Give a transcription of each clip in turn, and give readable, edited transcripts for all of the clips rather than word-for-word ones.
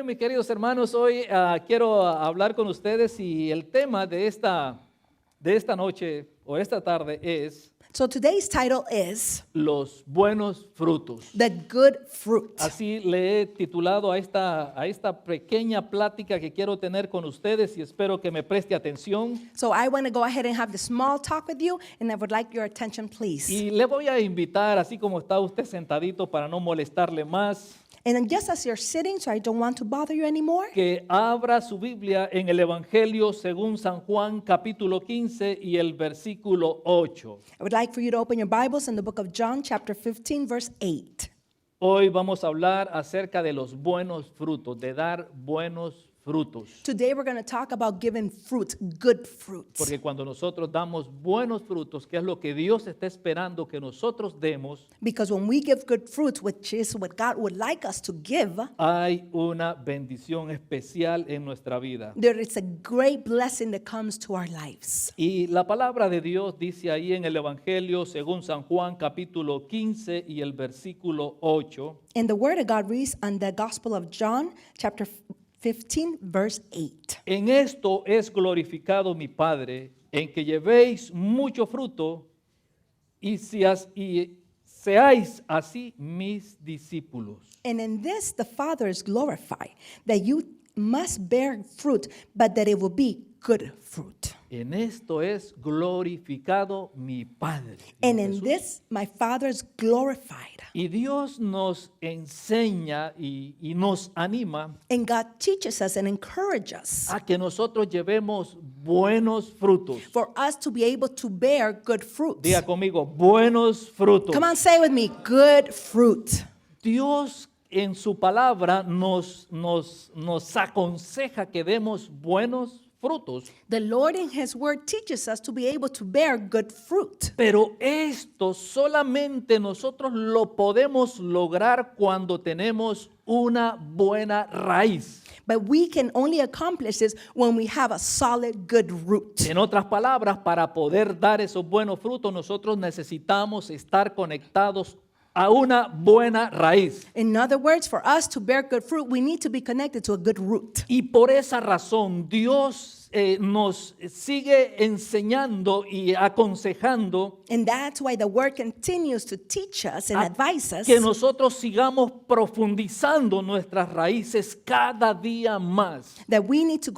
bien, mis queridos hermanos, hoy quiero hablar con ustedes y el tema de esta noche o esta tarde es So today's title is los buenos frutos. The Good Fruit. Así le he titulado a esta pequeña plática que quiero tener con ustedes y espero que me preste atención. So I want to go ahead and have the small talk with you, and I would like your attention, please. Y le voy a invitar, así como está usted sentadito para no molestarle más, And then just as you're sitting, so I don't want to bother you anymore, que abra su Biblia en el Evangelio según San Juan capítulo 15 y el versículo 8. I would like for you to open your Bibles in the book of John, chapter 15, verse 8. Hoy vamos a hablar acerca de los buenos frutos, de dar buenos frutos. Today we're going to talk about giving fruit, good fruit. Porque cuando nosotros damos buenos frutos, que es lo que Dios está esperando que nosotros demos, Because when we give good fruit, which is what God would like us to give, hay una bendición especial en nuestra vida. there is a great blessing that comes to our lives. Y la palabra de Dios dice ahí en el Evangelio según San Juan capítulo 15 y el versículo 8. And the word of God reads on the Gospel of John, chapter 15, verse 8. En esto es glorificado mi Padre, en que llevéis mucho fruto y seáis así mis discípulos. And in this the Father is glorified, that you must bear fruit, but that it will be good fruit. En esto es glorificado mi Padre. And dijo in Jesús. this my Father is glorified. Y Dios nos enseña y nos anima And God teaches us and encourages us a que nosotros llevemos buenos frutos. for us to be able to bear good fruit. Diga conmigo, buenos frutos. Come on, say it with me, good fruit. Dios en su palabra nos aconseja que demos buenos frutos, The Lord in His Word teaches us to be able to bear good fruit. pero esto solamente nosotros lo podemos lograr cuando tenemos una buena raíz. But we can only accomplish this when we have a solid, good root. En otras palabras, para poder dar esos buenos frutos, nosotros necesitamos estar conectados a una buena raíz. In other words, for us to bear good fruit, we need to be connected to a good root. Y por esa razón Dios nos sigue enseñando y aconsejando And that's why the Word continues to teach us and advise us que nosotros sigamos profundizando nuestras raíces cada día más. that we need to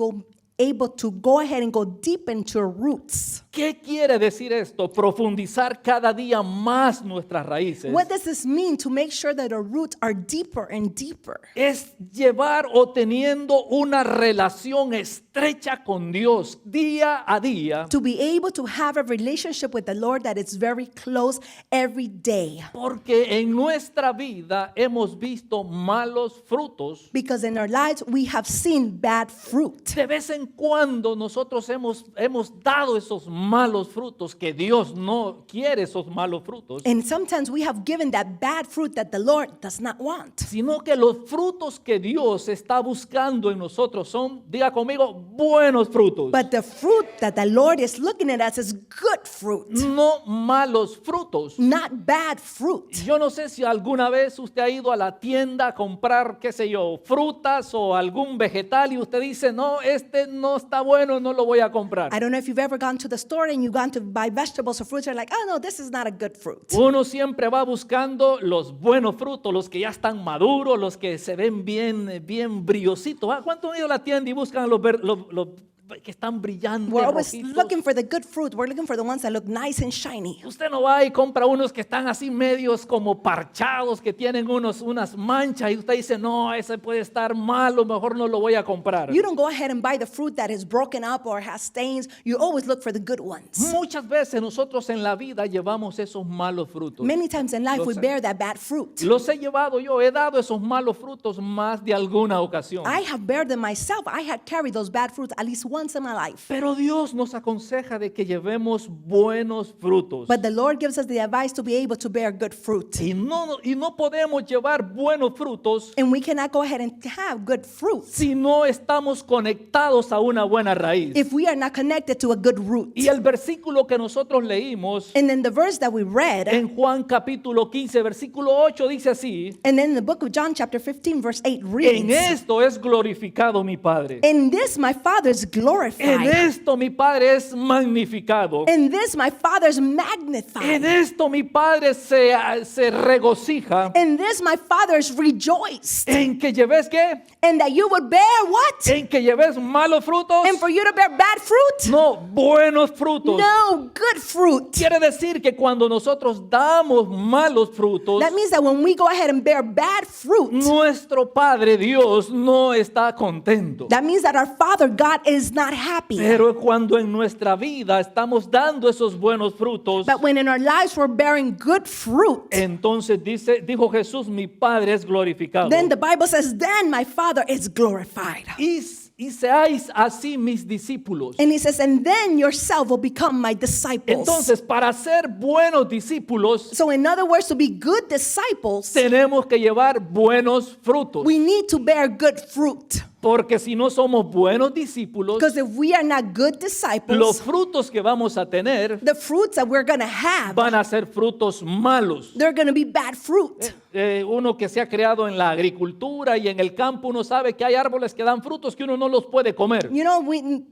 able to go ahead and go deep into our roots. ¿Qué quiere decir esto? Profundizar cada día más nuestras raíces. What does this mean to make sure that our roots are deeper and deeper? Es llevar o teniendo una relación estrecha con Dios día a día. To be able to have a relationship with the Lord that is very close every day. Porque en nuestra vida hemos visto malos frutos. Because in our lives we have seen bad fruit. De vez en cuando nosotros hemos dado esos malos frutos que Dios no quiere esos malos frutos. And sometimes we have given that bad fruit that the Lord does not want. Sino que los frutos que Dios está buscando en nosotros son, diga conmigo, buenos frutos. But the fruit that the Lord is looking at us is good fruit, No malos frutos. not bad fruit. Yo no sé si alguna vez usted ha ido a la tienda a comprar, qué sé yo, frutas o algún vegetal y usted dice, no, este no está bueno, no lo voy a comprar. I don't know if you've ever gone to the store and you've gone to buy vegetables or fruits. You're like, oh no, this is not a good fruit. Uno siempre va buscando los buenos frutos, los que ya están maduros, los que se ven bien brillositos. ¿Cuántos han ido a la tienda y buscan los que están brillantes, We're always rojitos? looking for the good fruit. We're looking for the ones that look nice and shiny. Usted no va y compra unos que están así medios como parchados, que tienen unas manchas y usted dice, no, ese puede estar malo, mejor no lo voy a comprar. You don't go ahead and buy the fruit that is broken up or has stains. You always look for the good ones. Muchas veces nosotros en la vida llevamos esos malos frutos. Many times in life we Los- bear that bad fruit. Los he llevado yo, he dado esos malos frutos más de alguna ocasión. I have bared them myself. I had carried those bad fruits at least once in my life. Pero Dios nos aconseja de que llevemos buenos frutos. But the Lord gives us the advice to be able to bear good fruit. Y no podemos llevar buenos frutos And we cannot go ahead and have good fruit si no estamos conectados a una buena raíz. if we are not connected to a good root. Y el versículo que nosotros leímos And then the verse that we read, en Juan capítulo 15, versículo 8 dice así: and then in the book of John chapter 15 verse 8 en reads, esto es glorificado mi Padre. in this my Father is En glorified. esto mi Padre es magnificado. In this my Father is En magnified. esto mi Padre se regocija. In this my Father is rejoiced. En que lleves qué? And that you would bear what? En que lleves malos frutos. And for you to bear bad fruit? No, buenos frutos. No, good fruit. Quiere decir que cuando nosotros damos malos frutos, That means that when we go ahead and bear bad fruit, nuestro Padre Dios no está contento. that means that our Father God is not happy. Pero cuando en nuestra vida estamos dando esos buenos frutos, But when in our lives we're bearing good fruit, entonces dijo Jesús, mi Padre es glorificado. then the Bible says, then my Father is glorified. Y seáis así mis discípulos. And he says, and then yourself will become my disciples. Entonces, para ser buenos discípulos, So in other words, to be good disciples, tenemos que llevar buenos frutos. we need to bear good fruit. Porque si no somos buenos discípulos, Because if we are not good los disciples, frutos que vamos a tener the fruits that we're going to have, van a ser frutos malos. they're going to be bad fruit. Uno que se ha creado en la agricultura y en el campo, uno sabe que hay árboles que dan frutos que uno no los puede comer. You know,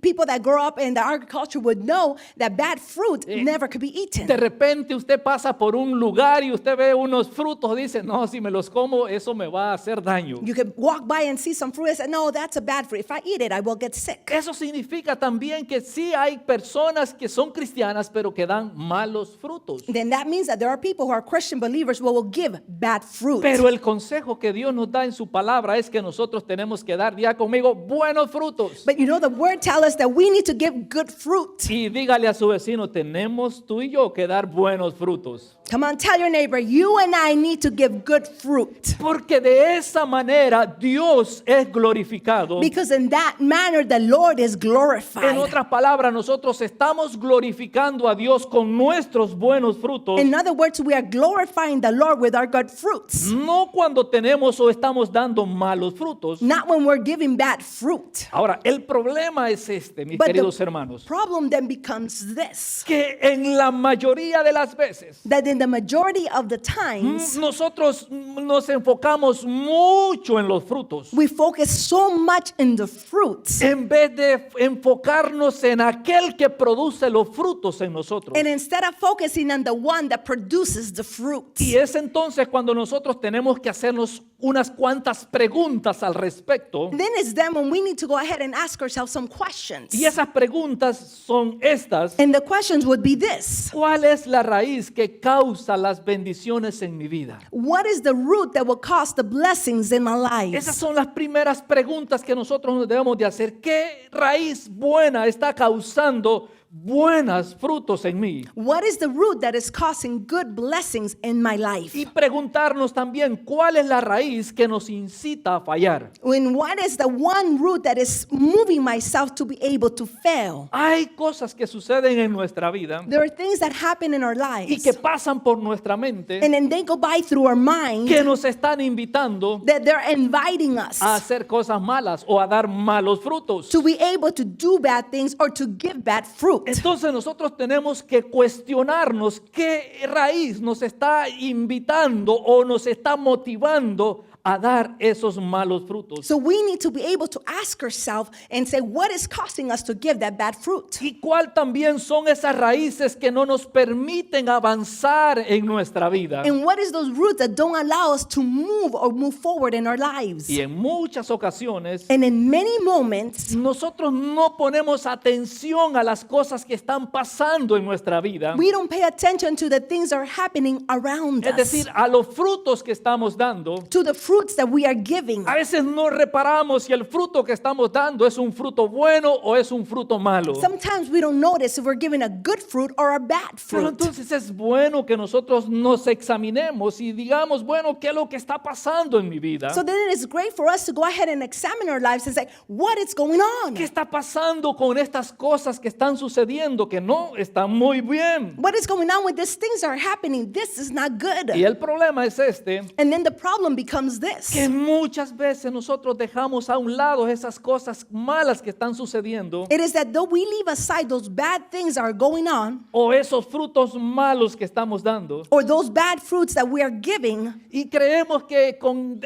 people that grow up in the agriculture would know that bad fruit never could be eaten. De repente usted pasa por un lugar y usted ve unos frutos y dice, no, si me los como, eso me va a hacer daño. You can walk by and see some fruit and say, no, that's a bad fruit. If I eat it, I will get sick. Eso significa también que sí hay personas que son cristianas, pero que dan malos frutos. Then that means that there are people who are Christian believers who will give bad fruit. Pero el consejo que Dios nos da en su palabra es que nosotros tenemos que dar, ya conmigo, buenos frutos. But you know, the word tells us that we need to give good fruit. Y dígale a su vecino, tenemos tú y yo que dar buenos frutos. Come on, tell your neighbor, you and I need to give good fruit. Porque de esa manera Dios es glorificado. Because in that manner, the Lord is En glorified. otras palabras, nosotros estamos glorificando a Dios con nuestros buenos frutos. In other words, we are glorifying the Lord with our good fruits. No cuando tenemos o estamos dando malos frutos. Not when we're giving bad fruit. Ahora, el problema es este, mis But queridos the hermanos, problem then becomes this, que en la mayoría de las veces that in the majority of the times, nosotros nos enfocamos mucho en los frutos we focus so much in the fruits. en vez de enfocarnos en aquel que produce los frutos en nosotros. And instead of focusing on the one that produces the fruit. Y es entonces cuando nosotros tenemos que hacernos unas cuantas preguntas al respecto. Then it's then when we need to go ahead and ask ourselves some questions. Y esas preguntas son estas. And the questions would be this. ¿Cuál es la raíz que causa las bendiciones en mi vida? What is the root that will cause the blessings in my Esas life? son las primeras preguntas que nosotros nos debemos de hacer. ¿Qué raíz buena está causando buenos frutos en mí? What is the root that is causing good blessings in my life? Y preguntarnos también cuál es la raíz que nos incita a fallar. And what is the one root that is moving myself to be able to fail? Hay cosas que suceden en nuestra vida There are things that happen in our y lives, que pasan por nuestra mente and then they go by through our mind, que nos están invitando that they're inviting us a hacer cosas malas o a dar malos frutos. to be able to do bad things or to give bad fruit. Entonces nosotros tenemos que cuestionarnos qué raíz nos está invitando o nos está motivando a dar esos malos frutos. So we need to be able to ask ourselves and say, what is causing us to give that bad fruit? Y cuál también son esas raíces que no nos permiten avanzar en nuestra vida. And what is those roots that don't allow us to move or move forward in our lives? Y en muchas ocasiones And in many moments, nosotros no ponemos atención a las cosas que están pasando en nuestra vida. we don't pay attention to the things that are happening around Es us, decir, a los frutos que estamos dando. to the fruit fruits that we are giving. A veces no reparamos si el fruto que estamos dando es un fruto bueno o es un fruto malo. Sometimes we don't notice if we're giving a good fruit or a bad Pero fruit. entonces es bueno que nosotros nos examinemos y digamos, bueno, ¿qué es lo que está pasando en mi vida? So then it is great for us to go ahead and examine our lives and say, what is going on? ¿Qué está pasando con estas cosas que están sucediendo que no están muy bien? What is going on with these things that are happening? This is not good. Y el problema es este, And then the problem becomes this. que muchas veces nosotros dejamos a un lado esas cosas malas que están sucediendo It is that though we leave aside those bad things that are going on, o esos frutos malos que estamos dando or those bad fruits that we are giving, y creemos que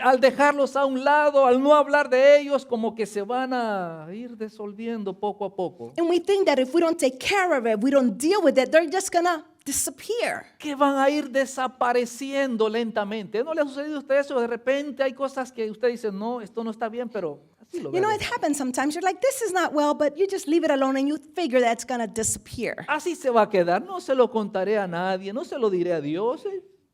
al dejarlos a un lado, al no hablar de ellos, como que se van a ir disolviendo poco a poco. and we think that if we don't take care of it, we don't deal with it, they're just gonna disappear. Que van a ir desapareciendo lentamente. ¿No le ha sucedido a usted eso? De repente hay cosas que usted dice, no, esto no está bien, pero así lo You know, ve. it happens sometimes. You're like, this is not well, but you just leave it alone and you figure that's gonna disappear. Así se va a quedar. No se lo contaré a nadie, no se lo diré a Dios.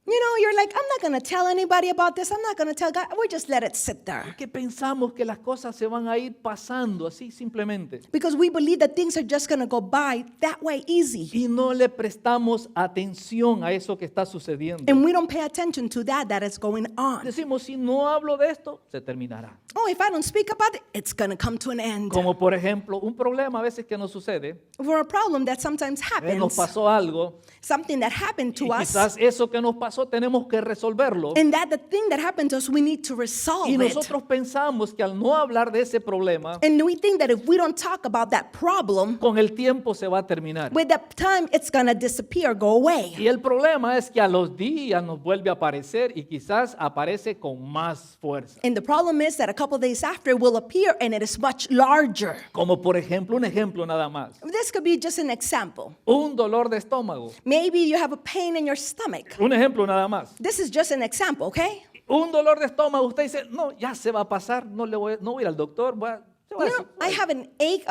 You know, you're like, I'm not gonna tell anybody about this. I'm not gonna tell God. We just let it sit there. Que pensamos que las cosas se van a ir pasando así simplemente. Because we believe that things are just gonna go by that way easy. Y no le prestamos atención a eso que está sucediendo. And we don't pay attention to that is going on. Decimos, si no hablo de esto, se terminará. Oh, if I don't speak about it, it's gonna come to an end. Como por ejemplo, un problema a veces que nos sucede, For a problem that sometimes nos happens, pasó algo, something that happened to y us, quizás eso que nos pasó tenemos que resolverlo. and that the thing that happened to us, we need to resolve Y it. nosotros pensamos que al no hablar de ese problema, And we think that if we don't talk about that problem, con el tiempo se va a terminar. with the time it's gonna disappear, go away. Y el problema es que a los días nos vuelve a aparecer y quizás aparece con más fuerza. And the problem is that a couple days after it will appear and it is much larger. Como por ejemplo, un ejemplo nada más. This could be just an example. Un dolor de estómago. Maybe you have a pain in your stomach. Un ejemplo nada más. This is just an example, okay? Un dolor de estómago, usted dice, no, ya se va a pasar, no voy a ir al doctor, se va a You know, I have an ache,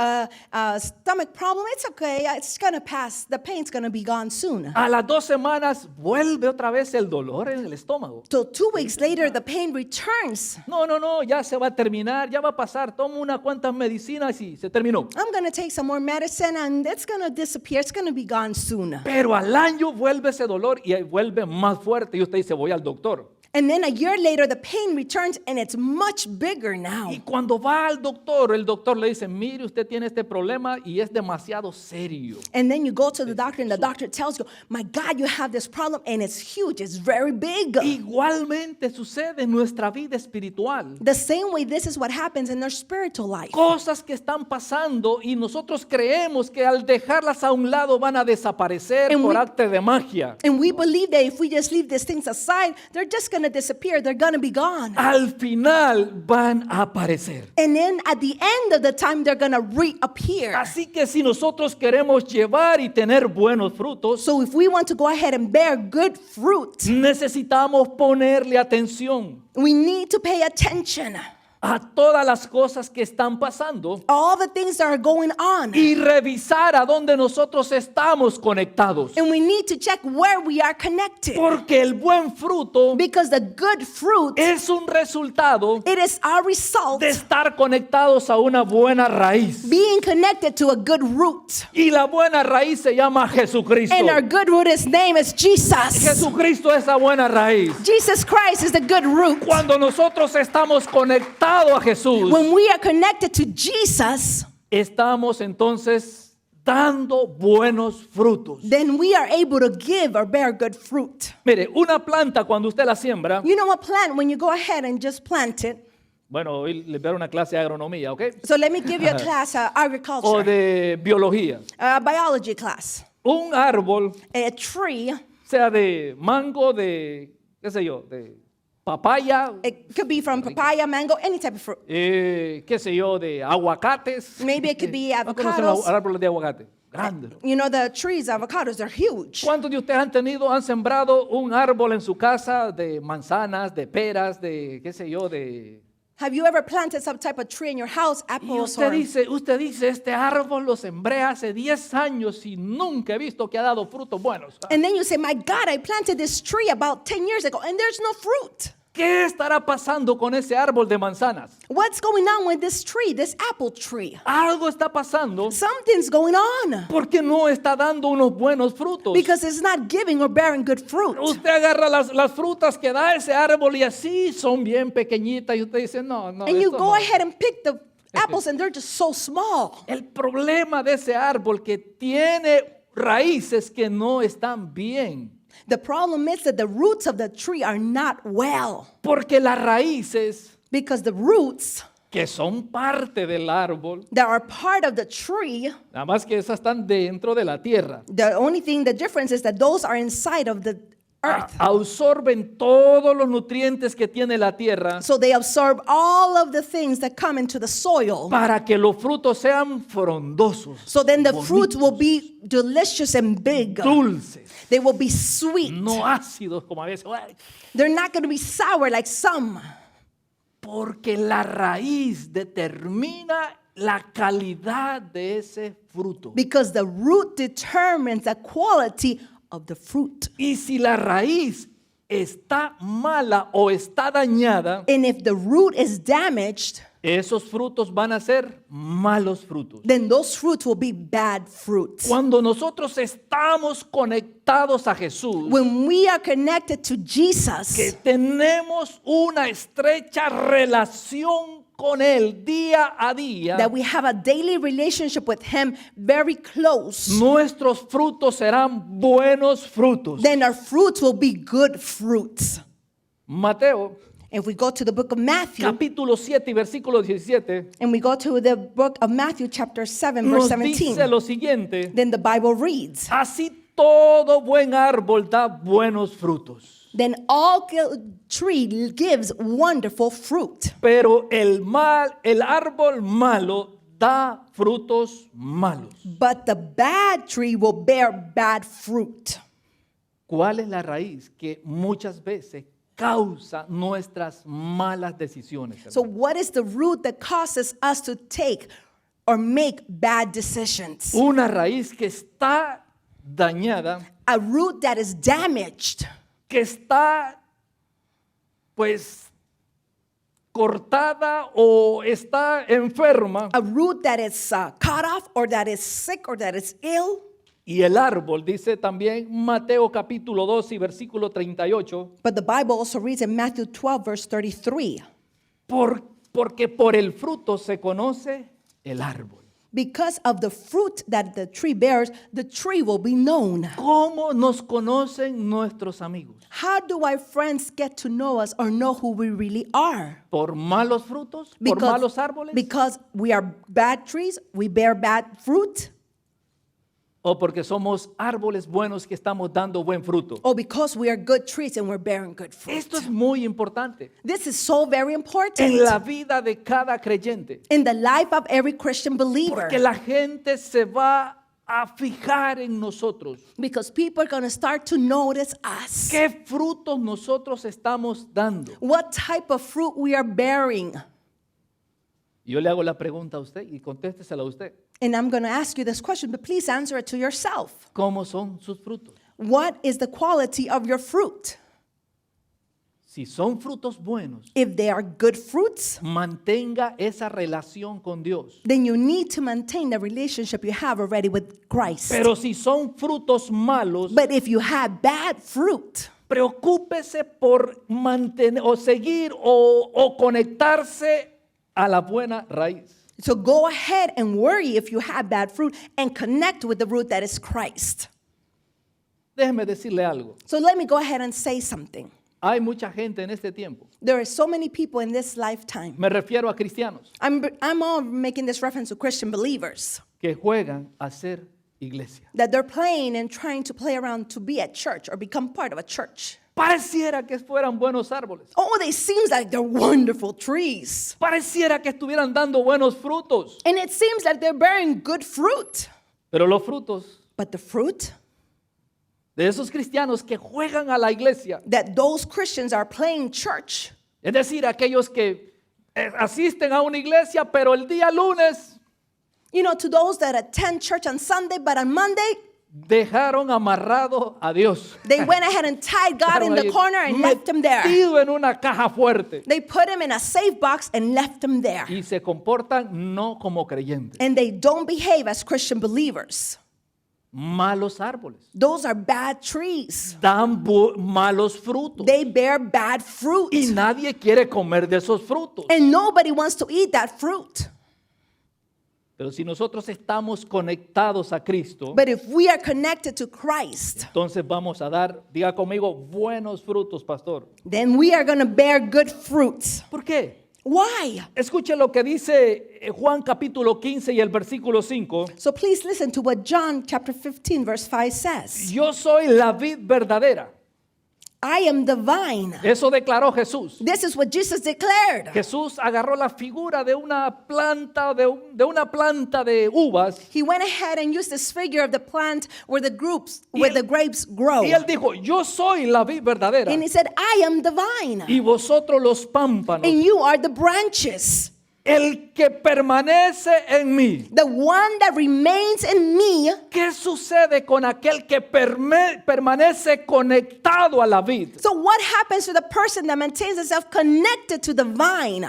stomach problem. It's okay. It's gonna pass. The pain's gonna be gone soon. A las 2 semanas vuelve otra vez el dolor en el estómago. So 2 weeks later, the pain returns. No, ya se va a terminar, ya va a pasar, toma unas cuantas medicinas y se terminó. I'm gonna take some more medicine and it's gonna disappear. It's gonna be gone soon. Pero al año vuelve ese dolor y ahí vuelve más fuerte y usted dice, voy al doctor. And then a year later, the pain returns and it's much bigger now. Y cuando va al doctor, el doctor le dice, mire, usted tiene este problema y es demasiado serio. And then you go to the doctor and the doctor tells you, my God, you have this problem and it's huge. It's very big. Igualmente sucede en nuestra vida espiritual. The same way this is what happens in our spiritual life. Cosas que están pasando y nosotros creemos que al dejarlas a un lado van a desaparecer And por we- arte de magia. And we believe that if we just leave these things aside, they're just going to disappear. They're going to be gone. Al final van a aparecer. And then at the end of the time, they're going to reappear. Así que si nosotros queremos llevar y tener buenos frutos, So if we want to go ahead and bear good fruit, necesitamos ponerle atención we need to pay attention. a todas las cosas que están pasando All the things that are going on. y revisar a dónde nosotros estamos conectados. And we need to check where we are connected. Porque el buen fruto Because the good fruit, es un resultado it is our result de estar conectados a una buena raíz. being connected to a good root. Y la buena raíz se llama Jesucristo. And our good root, his name is Jesus. Jesucristo es esa buena raíz. Jesus Christ is the good root. Cuando nosotros estamos conectados a Jesús, When we are connected to Jesus, estamos entonces dando buenos frutos. then we are able to give or bear good fruit. Mire, una planta cuando usted la siembra, You know a plant, when you go ahead and just plant it. bueno, hoy les voy a dar una clase de agronomía, ¿ok? So let me give you a class, O agriculture, de biología. biology class. Un árbol, A tree, sea de mango, de, qué sé yo, de papaya, it could be from papaya, mango, any type of fruit. qué sé yo, de aguacates. Maybe it could be ¿No conocen los avocados. árboles de aguacate? Grandes. You know, the trees, avocados, they're huge. ¿Cuántos de ustedes han sembrado un árbol en su casa de manzanas, de peras, de qué sé yo, de... Have you ever planted some type of tree in your house, Y apples or... usted dice, este árbol lo sembré hace 10 años y nunca he visto que ha dado frutos buenos. And then you say, my God, I planted this tree about 10 years ago and there's no fruit. ¿Qué estará pasando con ese árbol de manzanas? What's going on with this tree, this apple tree? Algo está pasando Something's going on porque no está dando unos buenos frutos. because it's not giving or bearing good fruit. Usted agarra las frutas que da ese árbol y así son bien pequeñitas y usted dice, no, And you esto go no. ahead and pick the apples and they're just so small. El problema de ese árbol que tiene raíces que no están bien. The problem is that the roots of the tree are not well Porque las raíces because the roots que son parte del árbol, that are part of the tree, nada más que esas están dentro de la tierra, the only thing, the difference is that those are inside of the earth. absorben todos los nutrientes que tiene la tierra So they absorb all of the things that come into the soil. para que los frutos sean frondosos, So then the bonitos, fruit will be delicious and big. dulces, They will be sweet. no ácidos como a veces. Ay, They're not going to be sour like some. porque la raíz determina la calidad de ese fruto. Because the root determines the quality of the fruit. Y si la raíz está mala o está dañada, And if the root is damaged, esos frutos van a ser malos frutos. then those fruits will be bad fruits. Cuando nosotros estamos conectados a Jesús, When we are connected to que Jesus, tenemos una estrecha relación con Él día a día, that we have a daily relationship with Him very close, nuestros frutos serán buenos frutos. then our fruits will be good fruits. Mateo, If we go to the book of Matthew, capítulo 7 y versículo 17, and we go to the book of Matthew, chapter 7, nos verse 17, dice lo siguiente: then the Bible reads, así todo buen árbol da buenos frutos, then all tree gives wonderful fruit, pero el árbol malo da frutos malos. but the bad tree will bear bad fruit. ¿Cuál es la raíz que muchas veces causa nuestras malas decisiones? So what is the root that causes us to take or make bad decisions? Una raíz que está dañada, A root that is damaged, que está pues cortada o está enferma, a root that is cut off or that is sick or that is ill. y el árbol, dice también Mateo capítulo 2 y versículo 38, But the Bible also reads in Matthew 12, verse 33, porque por el fruto se conoce el árbol. because of the fruit that the tree bears, the tree will be known. ¿Cómo nos conocen nuestros amigos? How do our friends get to know us or know who we really are? ¿Por malos frutos? ¿Por malos árboles? Because we are bad trees, we bear bad fruit, ¿O porque somos árboles buenos que estamos dando buen fruto? or because we are good trees and we're bearing good fruit. Esto es muy importante This is so very important en la vida de cada creyente, in the life of every Christian believer, porque la gente se va a fijar en nosotros. because people are going to start to notice us. ¿Qué frutos nosotros estamos dando? What type of fruit we are bearing. Yo le hago la pregunta a usted y contéstesela a usted. And I'm going to ask you this question, but please answer it to yourself. ¿Cómo son sus frutos? What is the quality of your fruit? Si son frutos buenos, If they are good fruits, mantenga esa relación con Dios. then you need to maintain the relationship you have already with Christ. Pero si son frutos malos, But if you have bad fruit, preocúpese por mantener o seguir o conectarse a la buena raíz. so go ahead and worry if you have bad fruit and connect with the root that is Christ. Déjeme decirle algo. So let me go ahead and say something. Hay mucha gente en este tiempo. There are so many people in this lifetime. Me refiero a cristianos I'm all making this reference to Christian believers, que juegan a ser iglesia. that they're playing and trying to play around to be at church or become part of a church. Pareciera que fueran buenos árboles. Oh, they seems like they're wonderful trees. Pareciera que estuvieran dando buenos frutos. And it seems like they're bearing good fruit. Pero los frutos But the fruit de esos cristianos que juegan a la iglesia, that those Christians are playing church, es decir, aquellos que asisten a una iglesia, pero el día lunes to those that attend church on Sunday, but on Monday, dejaron amarrado a Dios. They went ahead and tied God in the Dejaron ahí corner and left him there. metido en una caja fuerte. They put him in a safe box and left him there. Y se comportan no como creyentes. And they don't behave as Christian believers. Malos árboles. Those are bad trees. Dan malos frutos. They bear bad fruit. Y nadie quiere comer de esos frutos. And nobody wants to eat that fruit. Pero si nosotros estamos conectados a Cristo, But if we are connected to Christ, entonces vamos a dar, diga conmigo, buenos frutos, pastor. then we are going to bear good fruits. ¿Por qué? Why? Escuche lo que dice Juan capítulo 15 y el versículo 5. So please listen to what John chapter 15 verse 5 says. Yo soy la vid verdadera. I am the vine. Eso declaró Jesús. This is what Jesus declared. Jesús agarró la figura de una planta, de una planta de uvas. He went ahead and used this figure of the plant where the grapes grow. Y él dijo, yo soy la vid verdadera. And he said, I am the vine. Y vosotros los pámpanos. And you are the branches. El que permanece en mí. The one that remains in me. ¿Qué sucede con aquel que permanece conectado a la vid? So what happens to the person that maintains himself connected to the vine?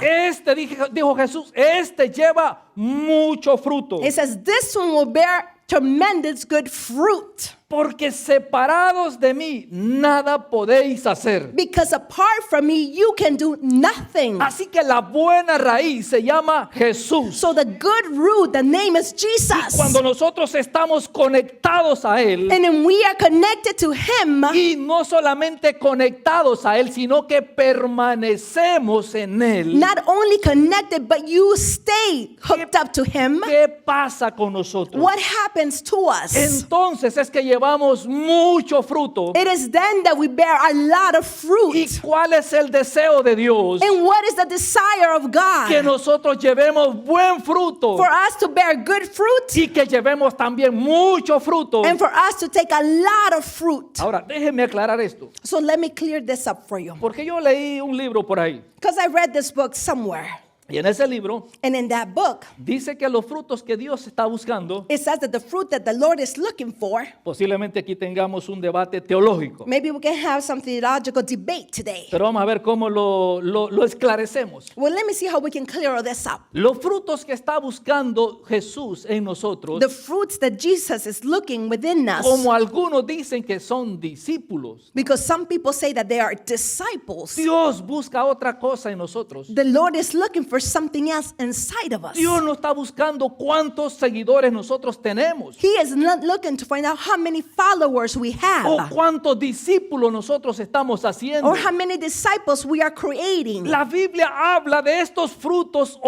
Dijo Jesús, este lleva mucho fruto. It says this one will bear tremendous good fruit. Porque separados de mí nada podéis hacer. Because apart from me, you can do nothing. Así que la buena raíz se llama Jesús. So the good root, the name is Jesus. Cuando nosotros estamos conectados a Él, And when we are connected to Him, y no solamente conectados a Él, sino que permanecemos en Él, not only connected, but you stay hooked up to Him, ¿qué pasa con nosotros? what happens to us? Entonces es que llevamos mucho fruto. It is then that we bear a lot of ¿Y fruit. cuál es el deseo de Dios? And what is the desire of Que God? nosotros llevemos buen fruto For us to bear good fruit y que llevemos también mucho fruto. and for us to take a lot of fruit. Ahora, déjenme aclarar esto, So let me clear this up for you. porque yo leí un libro por ahí Because I read this book somewhere. y en ese libro And in that book, dice que los frutos que Dios está buscando, it says that the fruit that the Lord is looking for, posiblemente aquí tengamos un debate teológico, maybe we can have some theological debate today. pero vamos a ver cómo lo esclarecemos. Well, let me see how we can clear all this up. Los frutos que está buscando Jesús en nosotros, The fruits that Jesus is looking within us, como algunos dicen que son discípulos, because some people say that they are disciples. Dios busca otra cosa en nosotros. The Lord is looking for something else inside of us. Dios no está buscando cuántos seguidores nosotros tenemos He is not looking to find out how many followers we o have cuántos discípulos nosotros estamos haciendo. or how many disciples we are creating. La Biblia habla de estos frutos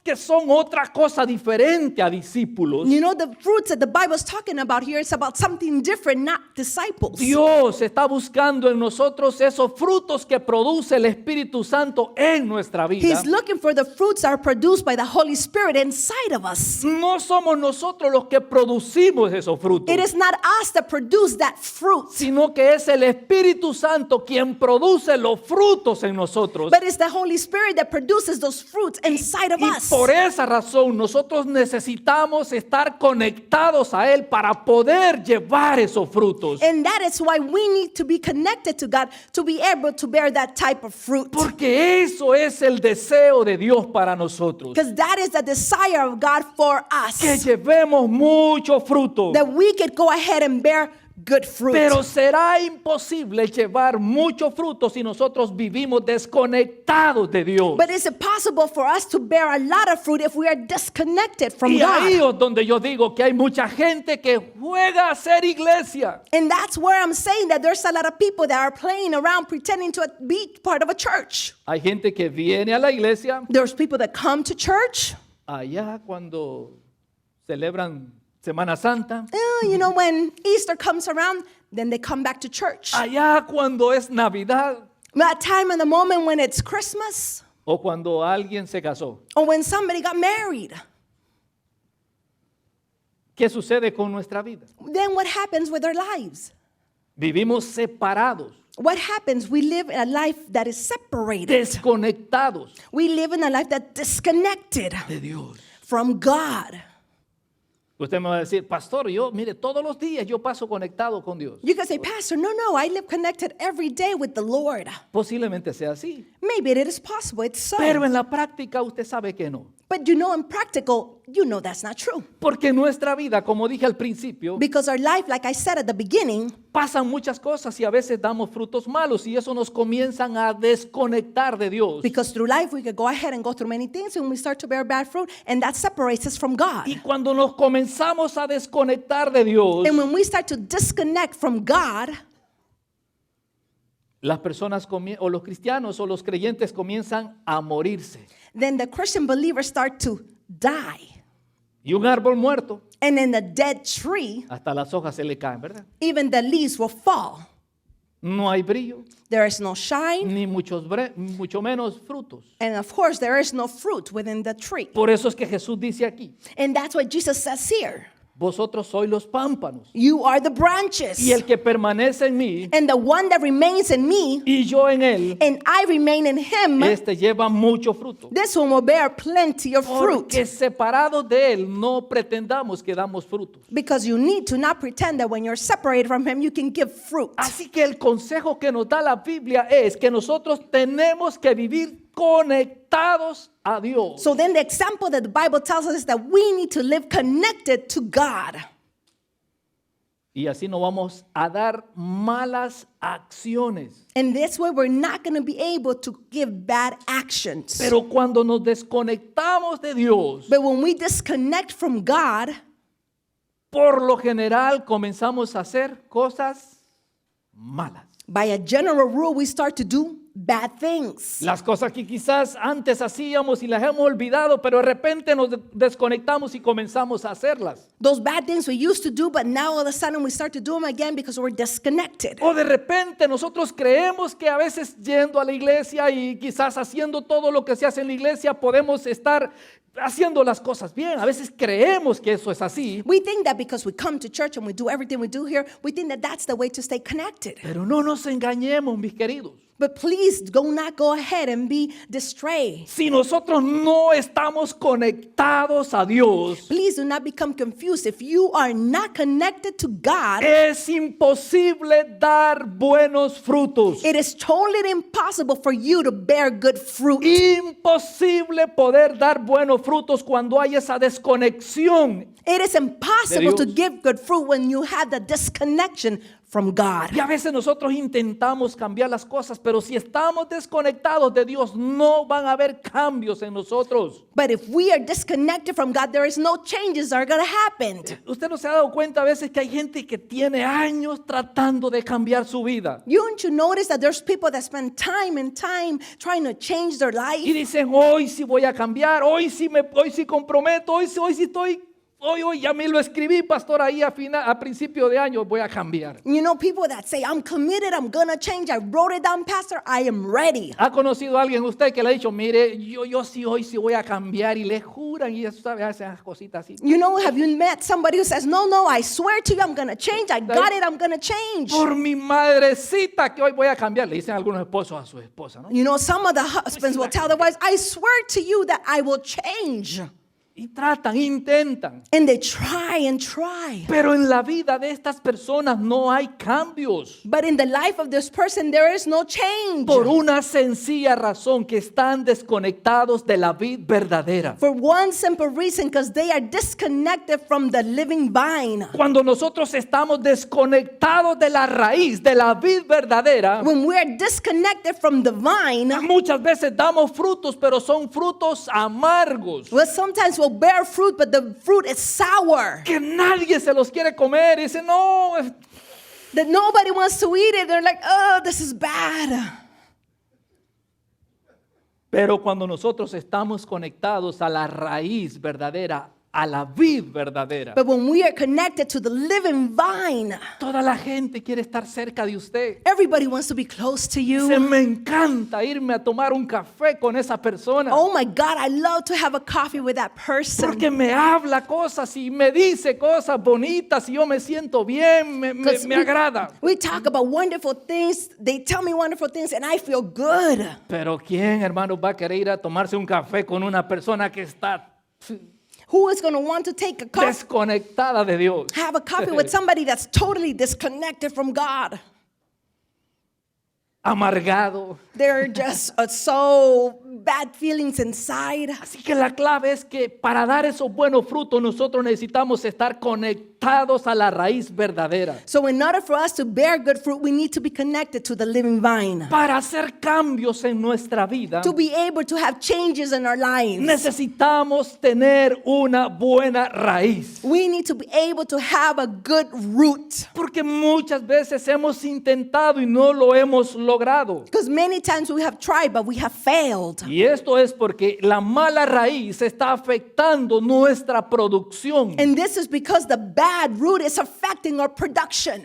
que son otra cosa diferente a discípulos. You know, the fruits that the Bible is talking about here is about something different, not disciples. Dios está buscando en nosotros esos frutos que produce el Espíritu Santo en nuestra vida. He's looking for the fruits that are produced by the Holy Spirit inside of us. No somos nosotros los que producimos esos frutos, It is not us that produce that fruit, sino que es el Espíritu Santo quien produce los frutos en nosotros. but it's the Holy Spirit that produces those fruits inside of Y us. por esa razón nosotros necesitamos estar conectados a Él para poder llevar esos frutos. And that is why we need to be connected to God to be able to bear that type of fruit. Porque eso es el deseo de Dios para nosotros. Because that is the desire of God for Que us. llevemos mucho fruto. That we could go ahead and bear good fruit. Pero será imposible llevar mucho fruto si nosotros vivimos desconectados de Dios. But is it possible for us to bear a lot of fruit if we are disconnected from Y ahí God? es donde yo digo que hay mucha gente que juega a ser iglesia. And that's where I'm saying that there's a lot of people that are playing around pretending to be part of a church. Hay gente que viene a la iglesia There's people that come to church. allá cuando celebran Semana Santa. You know, when Easter comes around, then they come back to church. Allá cuando es Navidad That time and the moment when it's Christmas o cuando alguien se casó. or when somebody got married. ¿Qué sucede con nuestra vida? Then what happens with our lives? Vivimos separados, What happens? We live in a life that is separated. desconectados We live in a life that's disconnected de Dios. from God. Usted me va a decir, pastor, mire, todos los días yo paso conectado con Dios. You can say, Pastor, no, I live connected every day with the Lord. Posiblemente sea así. Maybe it is possible, it's so. Pero en la práctica usted sabe que no. But you know, in practical, you know that's not true. Porque nuestra vida, como dije al principio, Because our life, like I said at the beginning, pasan muchas cosas y a veces damos frutos malos y eso nos comienzan a desconectar de Dios. because through life we could go ahead and go through many things and we start to bear bad fruit, and that separates us from God. Y cuando nos comenzamos a desconectar de Dios, And when we start to disconnect from God, las personas o los cristianos o los creyentes comienzan a morirse. then the Christian believers start to die. Y un árbol muerto, And in the dead tree, hasta las hojas se le caen, ¿verdad? even the leaves will fall. No hay brillo, There is no shine, ni mucho menos frutos. and of course, there is no fruit within the tree. Por eso es que Jesús dice aquí, And that's what Jesus says here. vosotros sois los pámpanos. You are the branches. Y el que permanece en mí And the one that remains in me, y yo en él, and I remain in him, este lleva mucho fruto. this one will bear plenty of fruit. Porque separados de él no pretendamos que damos frutos. Because you need to not pretend that when you're separated from him, you can give fruit. Así que el consejo que nos da la Biblia es que nosotros tenemos que vivir conectados a Dios. So then the example that the Bible tells us is that we need to live connected to God. Y así no vamos a dar malas acciones. And this way we're not going to be able to give bad actions. Pero cuando nos desconectamos de Dios, But when we disconnect from God, por lo general comenzamos a hacer cosas malas. by a general rule, we start to do bad things. Las cosas que quizás antes hacíamos y las hemos olvidado, pero de repente nos desconectamos y comenzamos a hacerlas. Those bad things we used to do, but now all of a sudden we start to do them again because we're disconnected. O de repente nosotros creemos que a veces yendo a la iglesia y quizás haciendo todo lo que se hace en la iglesia podemos estar haciendo las cosas bien. A veces creemos que eso es así. We think that because we come to church and we do everything we do here, we think that that's the way to stay connected. Pero no nos engañemos, mis queridos. But please not go ahead and be distrayed. Si nosotros no estamos conectados a Dios, Please do not become confused. If you are not connected to God, es imposible dar buenos frutos. it is totally impossible for you to bear good fruit. Imposible poder dar buenos frutos cuando hay esa desconexión. It is impossible to Dios. give good fruit when you have the disconnection from God. Y a veces nosotros intentamos cambiar las cosas, pero si estamos desconectados de Dios, no van a haber cambios en nosotros. But if we are disconnected from God, there is no changes that are going to happen. Usted no se ha dado cuenta a veces que hay gente que tiene años tratando de cambiar su vida. Don't you notice that there's people that spend time and time trying to change their life? Y dicen, hoy sí voy a cambiar, hoy sí comprometo, hoy sí estoy, hoy ya me lo escribí, pastor, ahí a principio de año voy a cambiar. You know, people that say, I'm committed, I'm going to change. I wrote it down, Pastor, I am ready. ¿Ha conocido a alguien usted que le ha dicho, mire, yo sí hoy sí voy a cambiar y le juran y eso sabe, hacen esas cositas así? You know, have you met somebody who says, no, I swear to you, I'm going to change. I got it, I'm going to change. Por mi madrecita que hoy voy a cambiar, le dicen algunos esposos a su esposa, ¿no? You know, some of the husbands will tell their wives, I swear to you that I will change. Y tratan, intentan. And they try and try. Pero en la vida de estas personas no hay cambios. But in the life of this person, there is no change. Por una sencilla razón, que están desconectados de la vid verdadera. For one simple reason, because they are disconnected from the living vine. Cuando nosotros estamos desconectados de la raíz, de la vid verdadera, When we are disconnected from the vine, muchas veces damos frutos, pero son frutos amargos. well, sometimes we'll bear fruit, but the fruit is sour. Que nadie se los quiere comer. Y dicen, no, That nobody wants to eat it. They're like, oh, this is bad. pero cuando nosotros estamos conectados a la raíz verdadera, a la vid verdadera, But when we are connected to the living vine, toda la gente quiere estar cerca de usted. everybody wants to be close to Se you. me encanta irme a tomar un café con esa persona. Oh my God, I love to have a coffee with that person. Porque me habla cosas y me dice cosas bonitas y yo me siento bien, me agrada. We talk about wonderful things. They tell me wonderful things and I feel good. Pero ¿quién, hermano, va a querer ir a tomarse un café con una persona que está Who is going to want to take a coffee, desconectada de Dios. have a coffee with somebody that's totally disconnected from God? Amargado. They're just so bad feelings inside. Así que la clave es que para dar esos buenos frutos nosotros necesitamos estar conectados a la raíz verdadera. So in order for us to bear good fruit, we need to be connected to the living vine. Para hacer cambios en nuestra vida, To be able to have changes in our lives, necesitamos tener una buena raíz. we need to be able to have a good root. Porque muchas veces hemos intentado y no lo hemos logrado. Because many times we have tried, but we have failed. Y esto es porque la mala raíz está afectando nuestra producción. And this is because the bad root is affecting our production.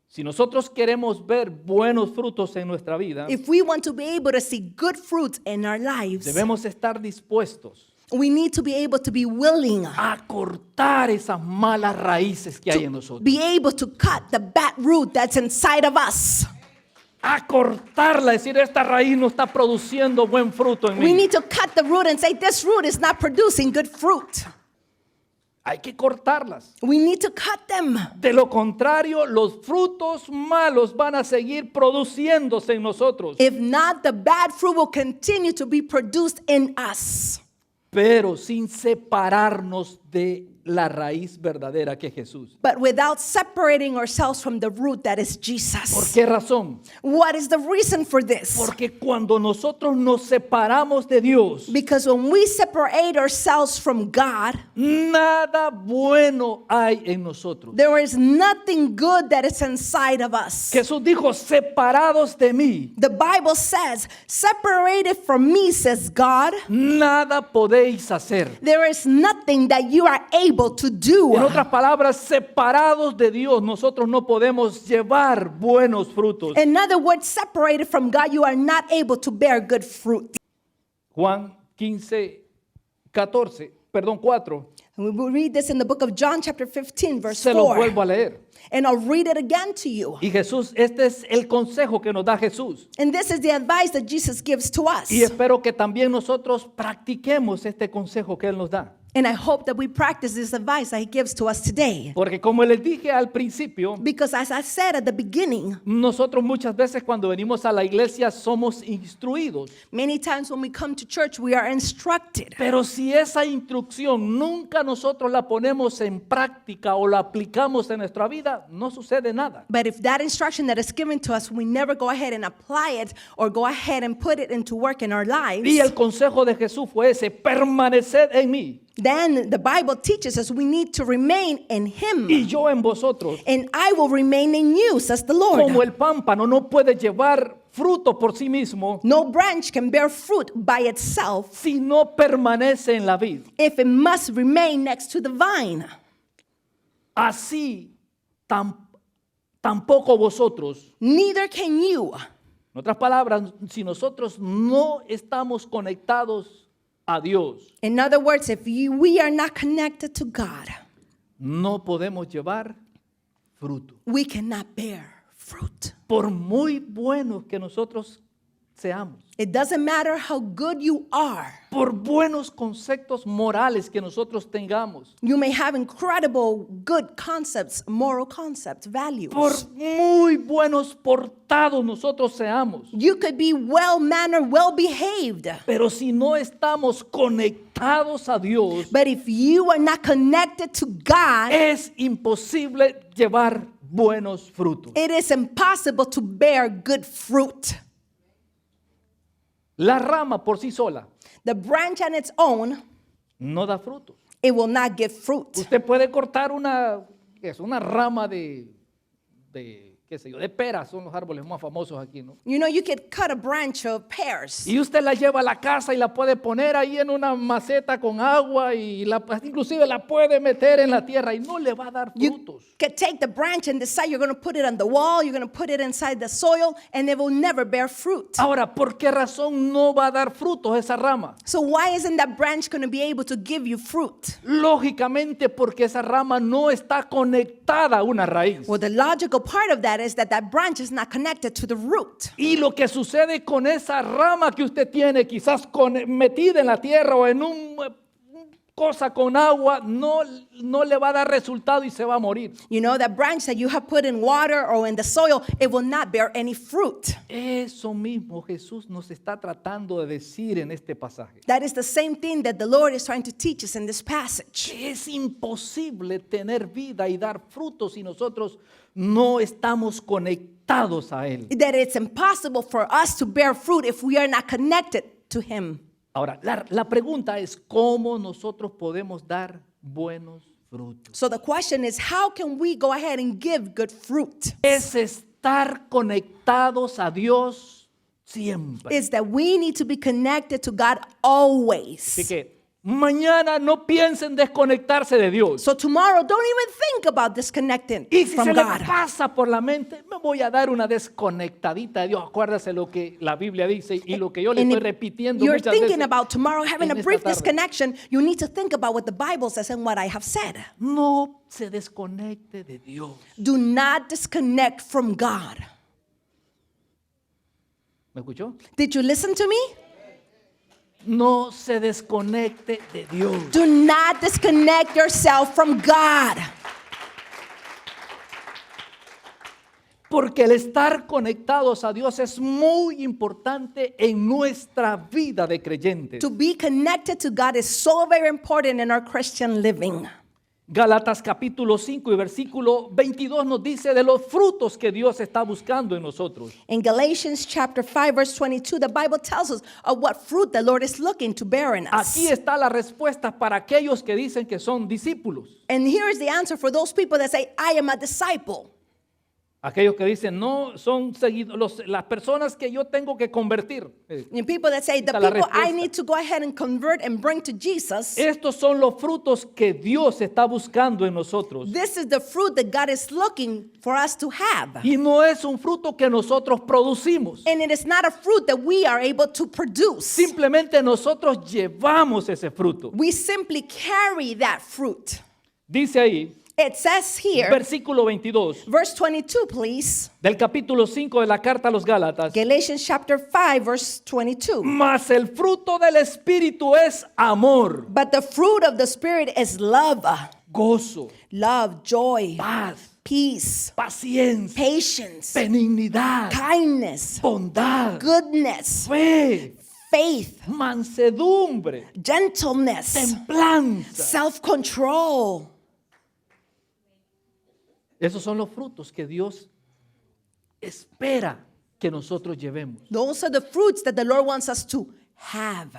Si nosotros queremos ver buenos frutos en nuestra vida, If we want to be able to see good fruit in our lives, debemos estar dispuestos we need to be able to be willing a cortar esas malas raíces que hay en nosotros. be able to cut the bad root that's inside of us. A cortarla, decir, esta raíz no está produciendo buen fruto en We mí. need to cut the root and say, this root is not producing good fruit. Hay que cortarlas. We need to cut them. De lo contrario, los frutos malos van a seguir produciéndose en nosotros. If not, the bad fruit will continue to be produced in us. Pero sin separarnos de la raíz verdadera que es Jesús. But without separating ourselves from the root that is ¿Por Jesus. qué razón? What is the reason for this? Porque cuando nosotros nos separamos de Dios, Because when we separate ourselves from God, nada bueno hay en nosotros. there is nothing good that is inside of us. Jesús dijo, separados de mí, The Bible says, separated from me, says God, nada podéis hacer. there is nothing that you are able to do. En otras palabras, separados de Dios, nosotros no podemos llevar buenos frutos. In other words, separated from God, you are not able to bear good fruit. Juan 4. And we will read this in the book of John, chapter 15, verse Se lo 4. vuelvo a leer. And I'll read it again to you. Y Jesús, este es el consejo que nos da Jesús. And this is the advice that Jesus gives to us. Y espero que también nosotros practiquemos este consejo que Él nos da. And I hope that we practice this advice that he gives to us today. Porque como les dije al principio, Because as I said at the beginning, nosotros muchas veces cuando venimos a la iglesia somos instruidos. many times when we come to church, we are instructed. Pero si esa instrucción nunca nosotros la ponemos en práctica o la aplicamos en nuestra vida, no sucede nada. But if that instruction that is given to us, we never go ahead and apply it or go ahead and put it into work in our lives, Y el consejo de Jesús fue ese, permaneced en mí then the Bible teaches us we need to remain in him. y yo en vosotros. And I will remain in you, says the Lord. Como el pámpano no puede llevar fruto por sí mismo No branch can bear fruit by itself si no permanece en la vid. if it must remain next to the vine. Así tampoco vosotros. Neither can you. En otras palabras, si nosotros no estamos conectados a Dios, In other words, if we are not connected to God, no podemos llevar fruto. we cannot bear fruit. Por muy buenos que nosotros seamos, It doesn't matter how good you are. por buenos conceptos morales que nosotros tengamos, You may have incredible good concepts, moral concepts, values. por muy buenos portados nosotros seamos, You could be well-mannered, well-behaved. pero si no estamos conectados a Dios, But if you are not connected to God, es imposible llevar buenos frutos. it is impossible to bear good fruit. La rama por sí sola The branch on its own, no da frutos. it will not give fruit. Usted puede cortar una rama qué sé yo, de peras, son los árboles más famosos aquí, ¿no? You know, you could cut a branch of pears. Y usted la lleva a la casa y la puede poner ahí en una maceta con agua y inclusive la puede meter en la tierra y no le va a dar You frutos. could take the branch and decide you're going to put it on the wall, you're going to put it inside the soil, and it will never bear fruit. Ahora, ¿por qué razón no va a dar frutos esa rama? So why isn't that branch going to be able to give you fruit? Lógicamente porque esa rama no está conectada a una raíz. Well, the logical part of that is that branch is not connected to the root. Y lo que sucede con esa rama que usted tiene quizás metida en la tierra o en un cosa con agua no le va a dar resultado y se va a morir. You know, that branch that you have put in water or in the soil, it will not bear any fruit. Eso mismo Jesús nos está tratando de decir en este pasaje. That is the same thing that the Lord is trying to teach us in this passage. Que es imposible tener vida y dar frutos si nosotros no estamos conectados a Él. That it's impossible for us to bear fruit if we are not connected to Him. Ahora, la pregunta es cómo nosotros podemos dar buenos frutos. So the question is, how can we go ahead and give good fruit? Es estar conectados a Dios siempre. Is that we need to be connected to God always. Así que mañana no piensen desconectarse de Dios. So tomorrow, don't even think about disconnecting Y si from se le God. pasa por la mente, me voy a dar una desconectadita de Dios. Acuérdese lo que la Biblia dice y lo que yo le And estoy if repitiendo you're muchas thinking veces. about tomorrow having a en esta brief tarde. disconnection, you need to think about what the Bible says and what I have said. No se desconecte de Dios. Do not disconnect from God. ¿Me escuchó? Did you listen to me? No se desconecte de Dios. Do not disconnect yourself from God. Porque el estar conectados a Dios es muy importante en nuestra vida de creyentes. To be connected to God is so very important in our Christian living. Gálatas capítulo 5 y versículo 22 nos dice de los frutos que Dios está buscando en nosotros. In Galatians chapter 5 verse 22, the Bible tells us of what fruit the Lord is looking to bear in us. Aquí está la respuesta para aquellos que dicen que son discípulos. And here is the answer for those people that say, I am a disciple. Aquellos que dicen no son seguidores, las personas que yo tengo que convertir. And people that say, the Esta es la people I respuesta. need to go ahead and convert and bring to Jesus. Estos son los frutos que Dios está buscando en nosotros. This is the fruit that God is looking for us to have. Y no es un fruto que nosotros producimos. And it is not a fruit that we are able to produce. Simplemente nosotros llevamos ese fruto. We simply carry that fruit. Dice ahí, It says here, versículo 22 verse 22, please. del capítulo 5 de la carta a los Gálatas. Galatians chapter 5, verse 22. Mas el fruto del Espíritu es amor, But the fruit of the Spirit is love, gozo, love, joy, paz, peace, paciencia, patience, benignidad, kindness, bondad, goodness, fe, faith, mansedumbre, gentleness, templanza. self-control. Esos son los frutos que Dios espera que nosotros llevemos. Those are the fruits that the Lord wants us to have.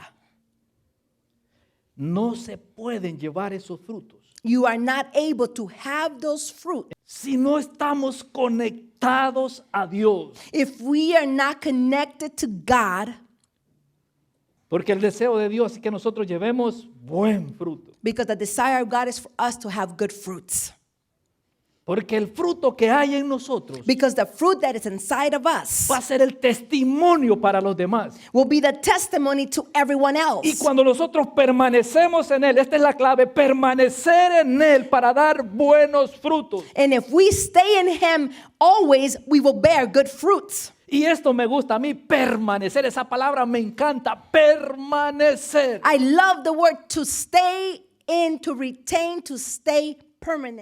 No se pueden llevar esos frutos You are not able to have those fruit si no estamos conectados a Dios. if we are not connected to God, Porque el deseo de Dios es que nosotros llevemos buen fruto. because the desire of God is for us to have good fruits. Porque el fruto que hay en nosotros Because the fruit that is inside of us va a ser el testimonio para los demás. will be the testimony to everyone else. Y cuando nosotros permanecemos en Él, esta es la clave, permanecer en Él para dar buenos frutos. And if we stay in Him always, we will bear good fruits. Y esto me gusta a mí, permanecer, esa palabra me encanta, permanecer. I love the word to stay in, to retain, to stay permanent.